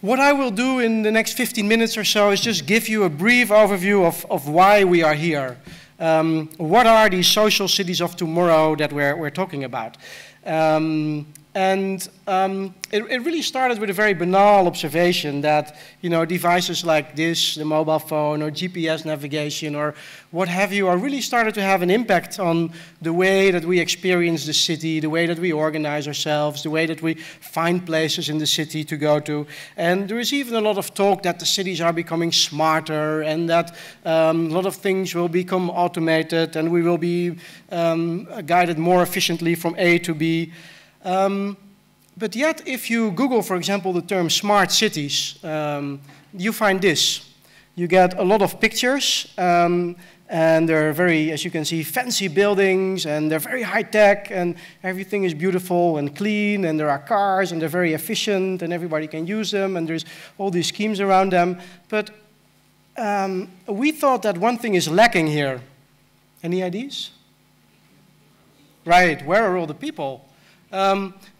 What I will do in the next 15 minutes or so is just give you a brief overview of why we are here. What are these social cities of tomorrow that we're talking about? It really started with a very banal observation that, you know, devices like this, the mobile phone or GPS navigation or what have you, are really started to have an impact on the way that we experience the city, the way that we organize ourselves, the way that we find places in the city to go to. And there is even a lot of talk that the cities are becoming smarter and that a lot of things will become automated and we will be guided more efficiently from A to B. But yet, if you Google, for example, the term smart cities, you find this. You get a lot of pictures, and they're very, as you can see, fancy buildings, and they're very high-tech, and everything is beautiful and clean, and there are cars, and they're very efficient, and everybody can use them, and there's all these schemes around them. But we thought that one thing is lacking here. Any ideas? Right, where are all the people?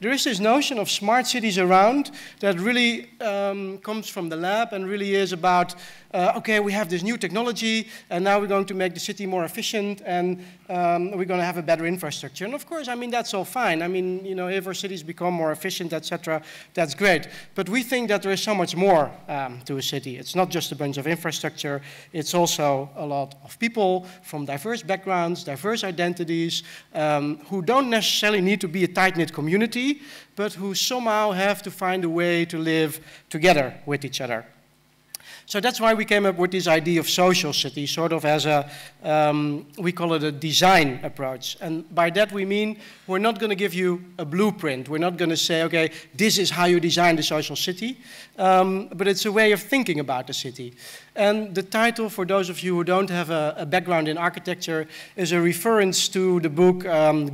There is this notion of smart cities around that really comes from the lab and really is about, okay, we have this new technology and now we're going to make the city more efficient and we're going to have a better infrastructure. And of course, I mean, that's all fine. I mean, you know, if our cities become more efficient, etc., that's great. But we think that there is so much more to a city. It's not just a bunch of infrastructure. It's also a lot of people from diverse backgrounds, diverse identities, who don't necessarily need to be a tight-knit community, but who somehow have to find a way to live together with each other. So that's why we came up with this idea of social city, sort of as a, we call it a design approach. And by that we mean we're not going to give you a blueprint. We're not going to say, okay, this is how you design the social city, but it's a way of thinking about the city. And the title, for those of you who don't have a background in architecture, is a reference to the book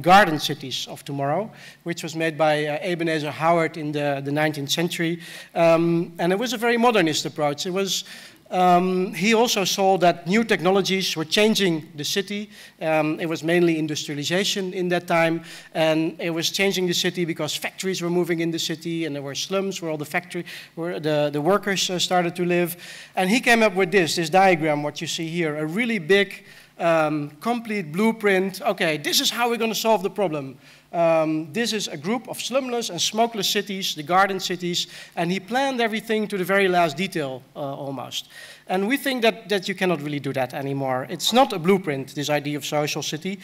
Garden Cities of Tomorrow, which was made by Ebenezer Howard in the 19th century. And it was a very modernist approach. It was, he also saw that new technologies were changing the city. It was mainly industrialization in that time, and it was changing the city because factories were moving in the city, and there were slums where all the workers started to live. And he came up with this diagram, what you see here, a really big, complete blueprint. Okay, this is how we're going to solve the problem. This is a group of slumless and smokeless cities, the garden cities, and he planned everything to the very last detail, almost. And we think that you cannot really do that anymore. It's not a blueprint, this idea of social city.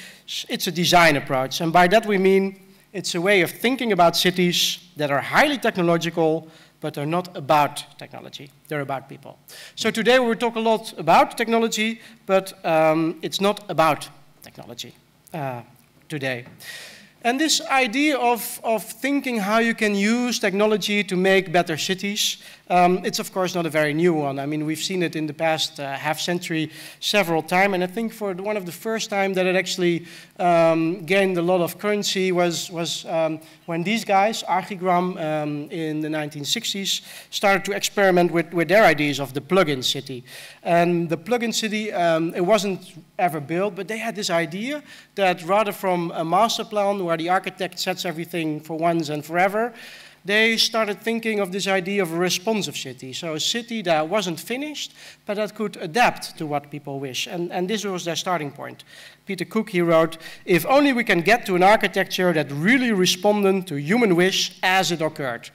It's a design approach. And by that we mean it's a way of thinking about cities that are highly technological, but they're not about technology. They're about people. So today we will talk a lot about technology, but it's not about technology today. And this idea of thinking how you can use technology to make better cities, it's of course not a very new one. I mean, we've seen it in the past half century several times, and I think for one of the first time that it actually gained a lot of currency was when these guys, Archigram, in the 1960s, started to experiment with their ideas of the plug-in city. And the plug-in city, it wasn't ever built, but they had this idea that rather from a master plan where the architect sets everything for once and forever, they started thinking of this idea of a responsive city. So a city that wasn't finished, but that could adapt to what people wish. And this was their starting point. Peter Cook, he wrote, "If only we can get to an architecture that really responded to human wish as it occurred."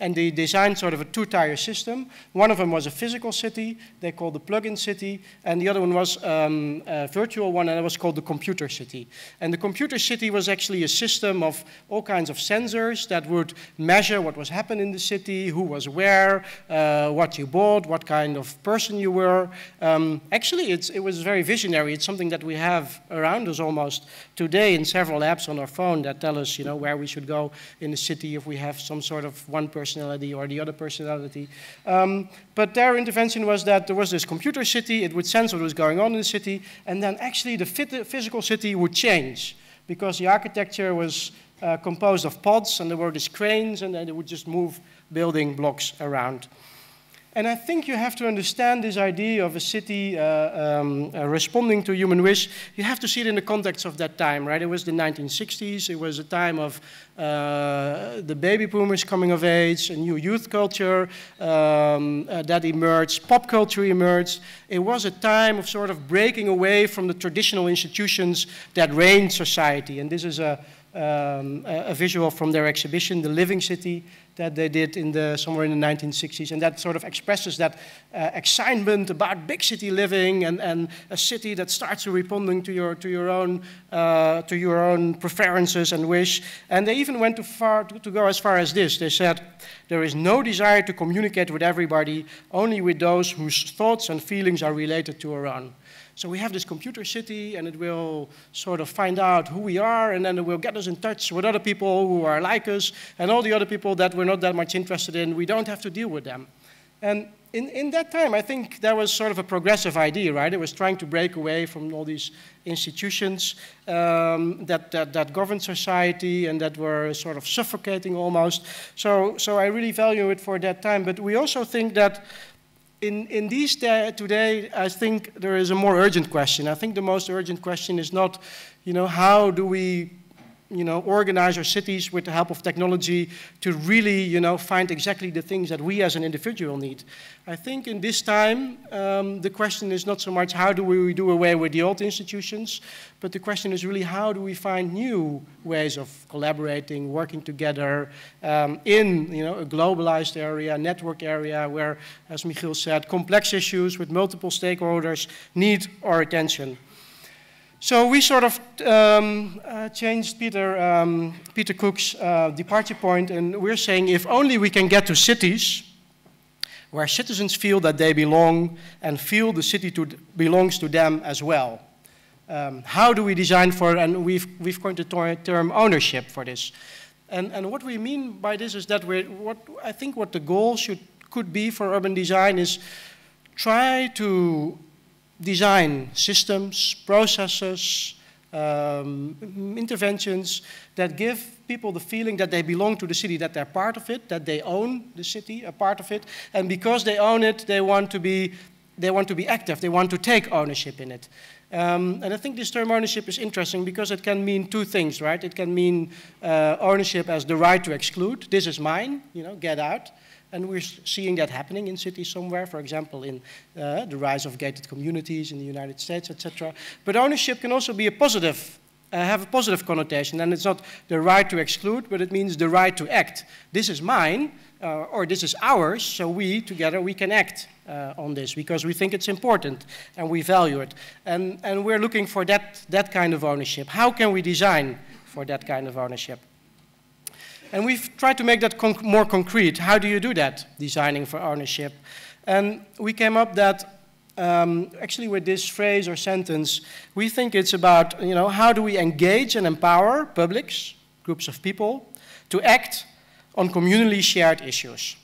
And they designed sort of a two-tier system. One of them was a physical city, they called the plug-in city, and the other one was a virtual one, and it was called the computer city. And the computer city was actually a system of all kinds of sensors that would measure what was happening in the city, who was where, what you bought, what kind of person you were. Actually, it was very visionary. It's something that we have around us almost today in several apps on our phone that tell us, you know, where we should go in the city if we have some sort of one personality or the other personality. But their intervention was that there was this computer city, it would sense what was going on in the city, and then actually the physical city would change because the architecture was composed of pods, and there were these cranes, and then they would just move building blocks around. And I think you have to understand this idea of a city responding to human wish. You have to see it in the context of that time, right? It was the 1960s. It was a time of the baby boomers coming of age, a new youth culture that emerged, pop culture emerged. It was a time of sort of breaking away from the traditional institutions that reigned society. And this is a visual from their exhibition, The Living City, that they did somewhere in the 1960s, and that sort of expresses that excitement about big city living and a city that starts responding to your own preferences and wish. And they even went to go as far as this. They said, there is no desire to communicate with everybody, only with those whose thoughts and feelings are related to our own. So we have this computer city, and it will sort of find out who we are, and then it will get us in touch with other people who are like us, and all the other people that we're not that much interested in, we don't have to deal with them. And in that time, I think that was sort of a progressive idea, right? It was trying to break away from all these institutions that govern society and that were sort of suffocating almost. So I really value it for that time. But we also think that in these days today, I think there is a more urgent question. I think the most urgent question is not, how do we, organize our cities with the help of technology to really, find exactly the things that we as an individual need. I think in this time, the question is not so much how do we do away with the old institutions, but the question is really how do we find new ways of collaborating, working together in a globalized area, network area where, as Michiel said, complex issues with multiple stakeholders need our attention. So we sort of changed Peter Cook's departure point, and we're saying if only we can get to cities where citizens feel that they belong and feel the city belongs to them as well. How do we design for it? And we've coined the term ownership for this. And what we mean by this is that I think what the goal could be for urban design is try to design systems, processes, interventions that give people the feeling that they belong to the city, that they're part of it, that they own the city, a part of it, and because they own it, they want to be active, they want to take ownership in it. And I think this term ownership is interesting because it can mean two things, right? It can mean ownership as the right to exclude. This is mine, get out. And we're seeing that happening in cities somewhere, for example, in the rise of gated communities in the United States, etc. But ownership can also be a positive, have a positive connotation. And it's not the right to exclude, but it means the right to act. This is mine, or this is ours, so we, together, we can act on this because we think it's important and we value it. And we're looking for that kind of ownership. How can we design for that kind of ownership? And we've tried to make that more concrete. How do you do that, designing for ownership? And we came up that, actually with this phrase or sentence, we think it's about, how do we engage and empower publics, groups of people, to act on communally shared issues.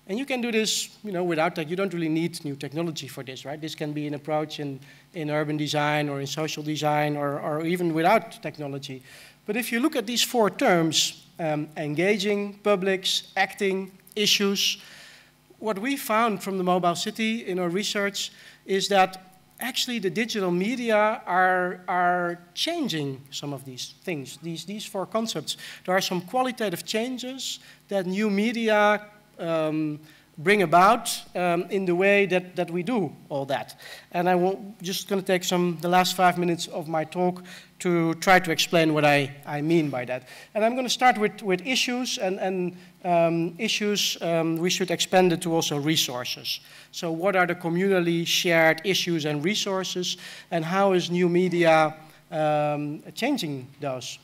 And you can do this, without that. You don't really need new technology for this, right? This can be an approach in urban design or in social design or even without technology. But if you look at these four terms, engaging, publics, acting, issues. What we found from the mobile city in our research is that actually the digital media are changing some of these things, these four concepts. There are some qualitative changes that new media bring about in the way that we do all that. And I'm just going to take the last 5 minutes of my talk to try to explain what I mean by that. And I'm going to start with issues, and issues we should expand it to also resources. So what are the communally shared issues and resources, and how is new media changing those?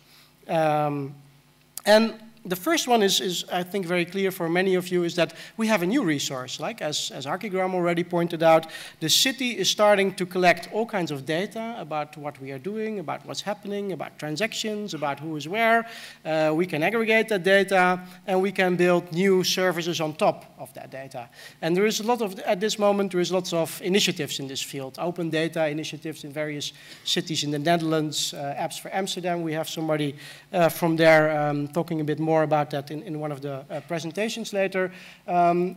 And the first one is, I think, very clear for many of you, is that we have a new resource. Like, as Archigram already pointed out, the city is starting to collect all kinds of data about what we are doing, about what's happening, about transactions, about who is where. We can aggregate that data, and we can build new services on top of that data. And there is a lot of, at this moment, there is lots of initiatives in this field. Open data initiatives in various cities in the Netherlands, Apps for Amsterdam. We have somebody from there talking a bit more about that in one of the presentations later.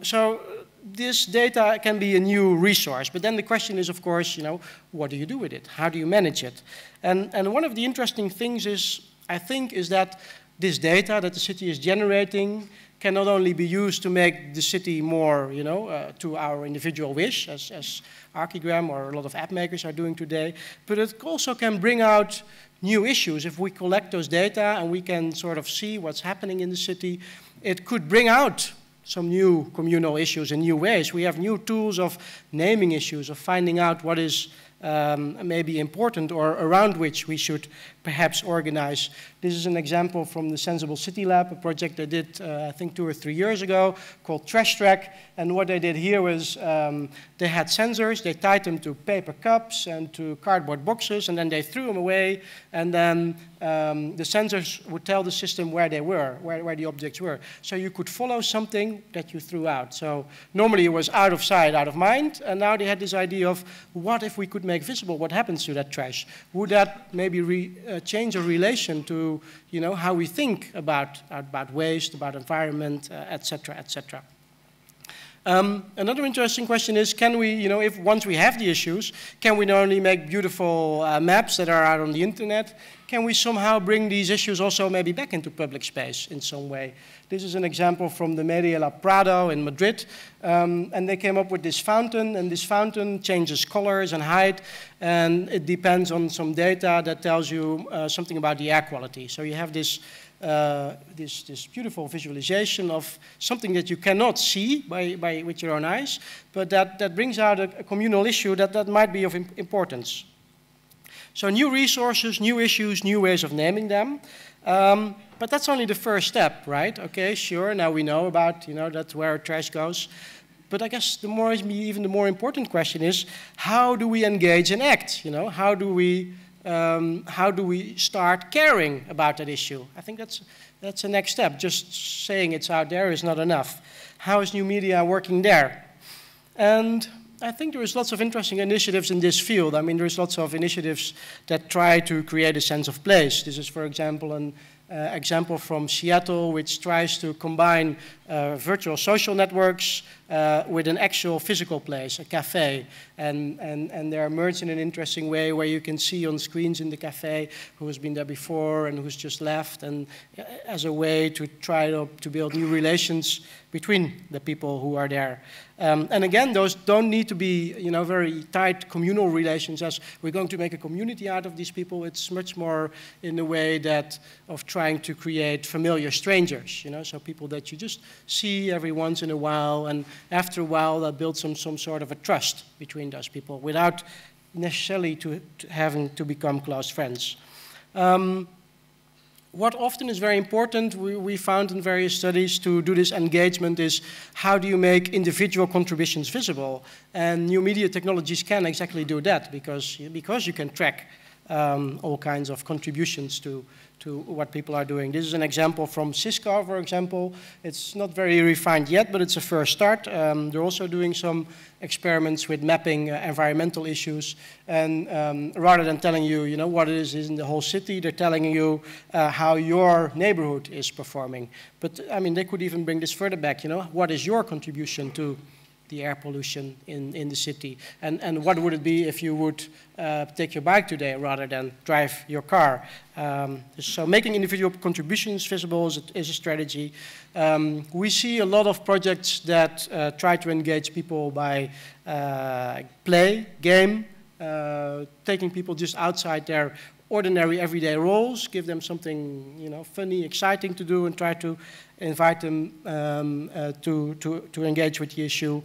So this data can be a new resource. But then the question is, of course, you know, what do you do with it? How do you manage it? And one of the interesting things is, I think, is that this data that the city is generating can not only be used to make the city more, you know, to our individual wish, as Archigram or a lot of app makers are doing today, but it also can bring out new issues. If we collect those data and we can sort of see what's happening in the city, it could bring out some new communal issues in new ways. We have new tools of naming issues, of finding out what is maybe important or around which we should perhaps organize. This is an example from the Sensible City Lab, a project they did, I think 2 or 3 years ago, called Trash Track. And what they did here was they had sensors, they tied them to paper cups and to cardboard boxes, and then they threw them away, and then the sensors would tell the system where they were, where the objects were. So you could follow something that you threw out. So normally it was out of sight, out of mind, and now they had this idea of what if we could make visible what happens to that trash? Would that maybe change our relation to, you know, how we think about waste, about environment, et cetera, et cetera. Another interesting question is, can we, you know, if once we have the issues, can we not only make beautiful maps that are out on the internet, can we somehow bring these issues also maybe back into public space in some way? This is an example from the Media Lab Prado in Madrid, and they came up with this fountain, and this fountain changes colors and height, and it depends on some data that tells you something about the air quality. So you have this this beautiful visualization of something that you cannot see with your own eyes, but that brings out a communal issue that might be of importance. So new resources, new issues, new ways of naming them. But that's only the first step, right? Okay, sure, now we know about, you know, that's where trash goes. But I guess even the more important question is, how do we engage and act? You know, how do we start caring about that issue? I think that's the next step. Just saying it's out there is not enough. How is new media working there? And I think there is lots of interesting initiatives in this field. I mean, there's lots of initiatives that try to create a sense of place. This is, for example, an example from Seattle, which tries to combine virtual social networks with an actual physical place, a cafe. And they're merged in an interesting way where you can see on screens in the cafe who has been there before and who's just left, and as a way to try to build new relations between the people who are there. And again, those don't need to be, you know, very tight communal relations as we're going to make a community out of these people. It's much more in the way that of trying to create familiar strangers, you know, so people that you just see every once in a while, and after a while that builds some sort of a trust between those people without necessarily having to become close friends. What often is very important, we found in various studies to do this engagement, is how do you make individual contributions visible? And new media technologies can exactly do that because you can track all kinds of contributions to what people are doing. This is an example from Cisco, for example. It's not very refined yet, but it's a first start. They're also doing some experiments with mapping environmental issues. And rather than telling you, you know, what it is in the whole city, they're telling you how your neighborhood is performing. But, I mean, they could even bring this further back, you know, what is your contribution to the air pollution in the city? And what would it be if you would take your bike today rather than drive your car? So making individual contributions visible is a strategy. We see a lot of projects that try to engage people by play, game, taking people just outside their ordinary everyday roles, give them something, you know, funny, exciting to do, and try to invite them to engage with the issue.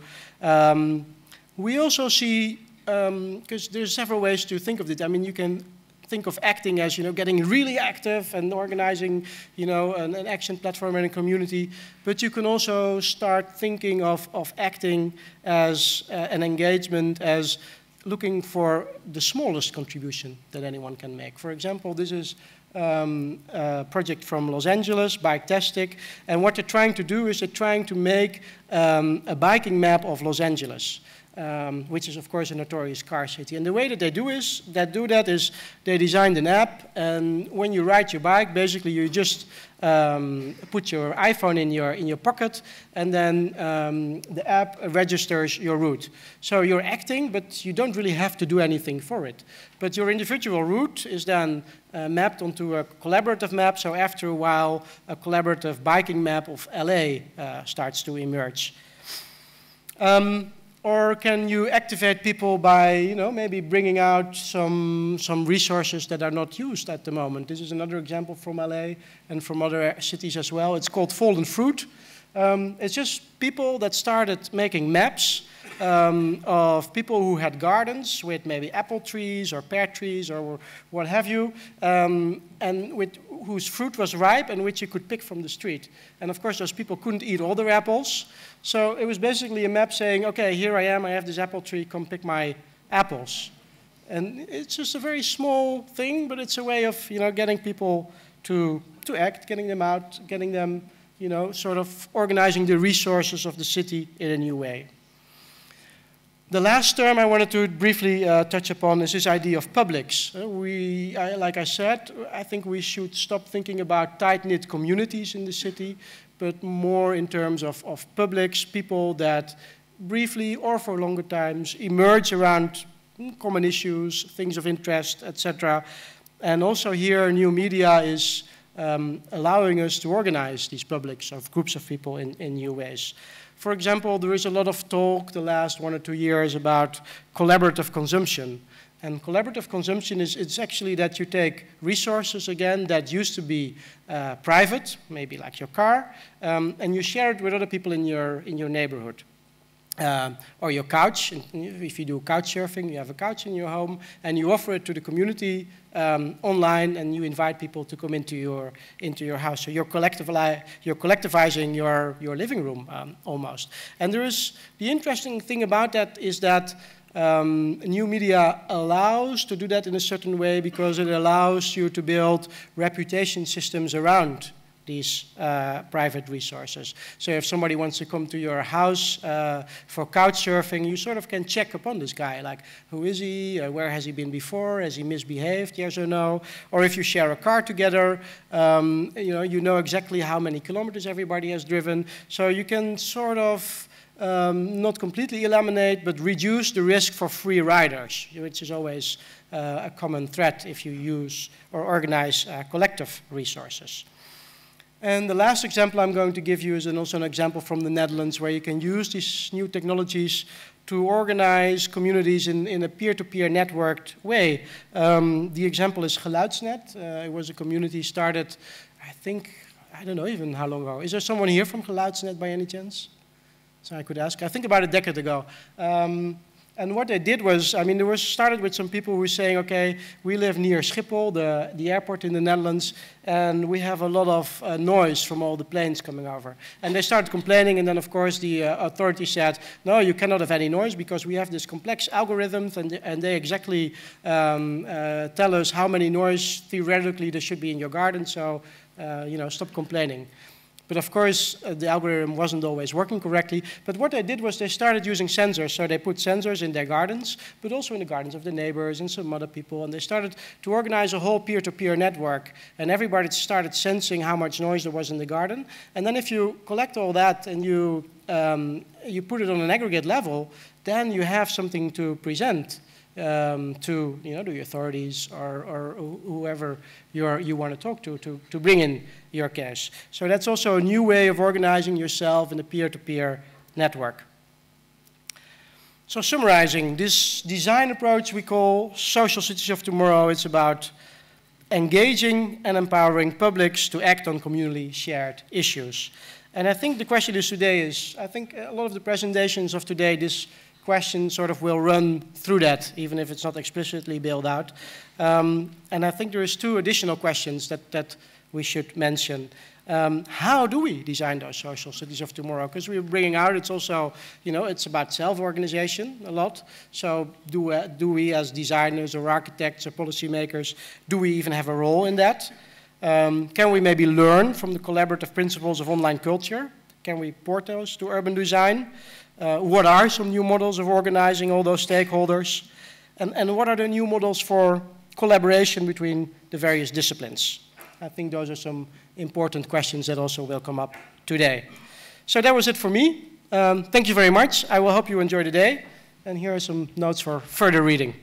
We also see, because there's several ways to think of it. I mean, you can think of acting as, you know, getting really active and organizing, you know, an action platform in a community. But you can also start thinking of acting as an engagement, as looking for the smallest contribution that anyone can make. For example, this is a project from Los Angeles, Biketastic, and what they're trying to do is they're trying to make a biking map of Los Angeles. which is of course a notorious car city. And the way that they do that is they designed an app, and when you ride your bike, basically you just put your iPhone in your pocket, and then the app registers your route. So you're acting, but you don't really have to do anything for it. But your individual route is then mapped onto a collaborative map, so after a while a collaborative biking map of LA starts to emerge. Or can you activate people by, maybe bringing out some resources that are not used at the moment? This is another example from LA and from other cities as well. It's called Fallen Fruit. It's just people that started making maps of people who had gardens with maybe apple trees or pear trees or what have you, and whose fruit was ripe and which you could pick from the street. And of course, those people couldn't eat all their apples. So it was basically a map saying, okay, here I am, I have this apple tree, come pick my apples. And it's just a very small thing, but it's a way of, getting people to act, getting them out, getting them, sort of organizing the resources of the city in a new way. The last term I wanted to briefly touch upon is this idea of publics. Like I said, I think we should stop thinking about tight-knit communities in the city, but more in terms of publics, people that briefly or for longer times emerge around common issues, things of interest, etc. And also here, new media is allowing us to organize these publics of groups of people in new ways. For example, there is a lot of talk the last 1 or 2 years about collaborative consumption. And collaborative consumption is actually that you take resources, again, that used to be private, maybe like your car, and you share it with other people in your neighborhood. Or your couch. If you do couch surfing, you have a couch in your home, and you offer it to the community online, and you invite people to come into your house. So you're collectivizing your living room almost. And there is the interesting thing about that is that new media allows to do that in a certain way because it allows you to build reputation systems around these private resources. So if somebody wants to come to your house for couch surfing, you sort of can check upon this guy, like who is he, where has he been before, has he misbehaved, yes or no? Or if you share a car together, you know exactly how many kilometers everybody has driven. So you can sort of not completely eliminate, but reduce the risk for free riders, which is always a common threat if you use or organize collective resources. And the last example I'm going to give you is also an example from the Netherlands where you can use these new technologies to organize communities in a peer-to-peer networked way. The example is Geluidsnet. It was a community started, I don't know even how long ago. Is there someone here from Geluidsnet by any chance? So I could ask. I think about a decade ago. And what they did was, it was started with some people who were saying, okay, we live near Schiphol, the airport in the Netherlands, and we have a lot of noise from all the planes coming over. And they started complaining, and then of course the authority said, no, you cannot have any noise because we have this complex algorithms, and they exactly tell us how many noise theoretically there should be in your garden, so stop complaining. But of course, the algorithm wasn't always working correctly. But what they did was they started using sensors. So they put sensors in their gardens, but also in the gardens of the neighbors and some other people. And they started to organize a whole peer-to-peer network. And everybody started sensing how much noise there was in the garden. And then if you collect all that and you put it on an aggregate level, then you have something to present to the authorities or whoever you want to talk to bring in your case. So that's also a new way of organizing yourself in a peer-to-peer network. So summarizing, this design approach we call Social Cities of Tomorrow. It's about engaging and empowering publics to act on communally shared issues. And I think the question is today is, I think a lot of the presentations of today, this question sort of will run through that, even if it's not explicitly built out. And I think there is 2 additional questions that we should mention. How do we design those social cities of tomorrow? Because we're bringing out, it's also, it's about self-organization a lot. So do we as designers or architects or policymakers, do we even have a role in that? Can we maybe learn from the collaborative principles of online culture? Can we port those to urban design? What are some new models of organizing all those stakeholders? And what are the new models for collaboration between the various disciplines? I think those are some important questions that also will come up today. So that was it for me. Thank you very much. I will hope you enjoy the day. And here are some notes for further reading.